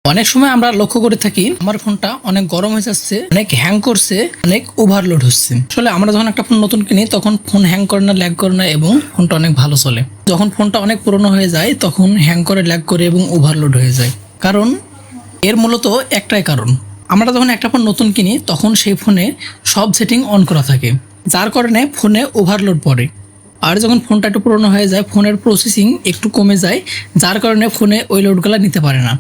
অনেক সময় আমরা লক্ষ্য করে থাকি আমার ফোনটা অনেক গরম হয়ে যাচ্ছে, অনেক হ্যাং করছে, অনেক ওভারলোড হচ্ছে। আসলে আমরা যখন একটা ফোন নতুন কিনি তখন ফোন হ্যাং করে না, ল্যাগ করে না এবং ফোনটা অনেক ভালো চলে। যখন ফোনটা অনেক পুরনো হয়ে যায় তখন হ্যাং করে, ল্যাগ করে এবং ওভারলোড হয়ে যায়। কারণ এর মূলত একটাই কারণ, আমরা যখন একটা ফোন নতুন কিনি তখন সেই ফোনে সব সেটিং অন করা থাকে, যার কারণে ফোনে ওভারলোড পড়ে। আর যখন ফোনটা একটু পুরনো হয়ে যায় ফোনের প্রসেসিং একটু কমে যায়, যার কারণে ফোনে ওই লোডগুলো নিতে পারে না।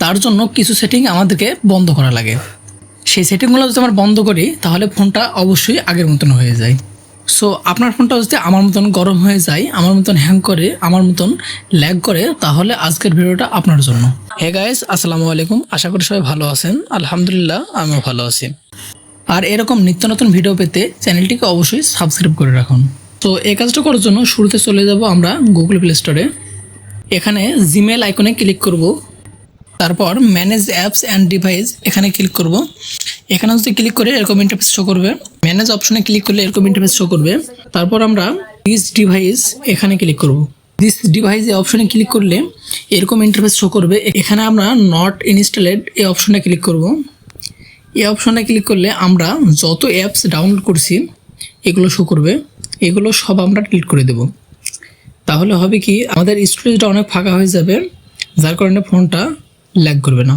তার জন্য কিছু সেটিং আমাদেরকে বন্ধ করা লাগে। সেই সেটিংগুলো যদি আমরা বন্ধ করি তাহলে ফোনটা অবশ্যই আগের মতন হয়ে যায়। সো আপনার ফোনটা যদি আমার মতন গরম হয়ে যায়, আমার মতন হ্যাং করে, আমার মতন ল্যাগ করে, তাহলে আজকের ভিডিওটা আপনার জন্য। হে গাইস, আসসালামু আলাইকুম। আশা করি সবাই ভালো আছেন। আলহামদুলিল্লাহ, আমিও ভালো আছি। আর এরকম নিত্য নতুন ভিডিও পেতে চ্যানেলটিকে অবশ্যই সাবস্ক্রাইব করে রাখুন। তো এই কাজটা করার জন্য শুরুতে চলে যাব আমরা গুগল প্লে স্টোরে। এখানে জিমেল আইকনে ক্লিক করব, তারপর ম্যানেজ অ্যাপস অ্যান্ড ডিভাইস এখানে ক্লিক করব। এখানে যদি ক্লিক করে এরকম ইন্টারফেস শো করবে। ম্যানেজ অপশনে ক্লিক করলে এরকম ইন্টারফেস শো করবে। তারপর আমরা দিস ডিভাইস এখানে ক্লিক করব। দিস ডিভাইস এই অপশনে ক্লিক করলে এরকম ইন্টারফেস শো করবে। এখানে আমরা নট ইনস্টলেড এই অপশনে ক্লিক করব। এই অপশনে ক্লিক করলে আমরা যত অ্যাপস ডাউনলোড করছি এগুলো শো করবে। এগুলো সব আমরা ডিলিট করে দেব। তাহলে হবে কি, আমাদের স্টোরেজটা অনেক ফাঁকা হয়ে যাবে, যার কারণে ফোনটা ল্যাগ করবে না।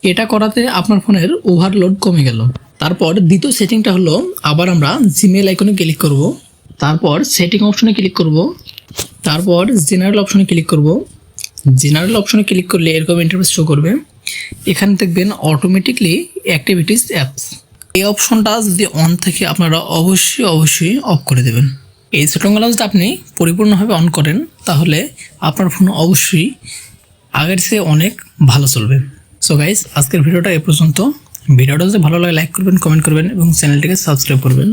এটা করাতে আপনার ফোনের ওভারলোড কমে গেল। তারপর দ্বিতীয় সেটিংটা হলো, আবার আমরা জিমেল আইকনে ক্লিক করব, তারপর সেটিং অপশনে ক্লিক করব, তারপর জেনারেল অপশনে ক্লিক করব। জেনারেল অপশনে ক্লিক করলে এরকম ইন্টারফেস শো করবে। এখানে দেখবেন অটোমেটিকলি অ্যাক্টিভিটিস অ্যাপস, এই অপশনটা যদি অন থাকে আপনারা অবশ্যই অফ করে দেবেন। এই সেটিংগুলো যদি আপনি পরিপূর্ণভাবে অন করেন তাহলে আপনার ফোন অবশ্যই আগের চেয়ে অনেক ভালো চলবে। সো গাইস, আজকের ভিডিওটা এ পর্যন্ত। ভিডিওটা যদি ভালো লাগে লাইক করবেন, কমেন্ট করবেন এবং চ্যানেলটিকে সাবস্ক্রাইব করবেন।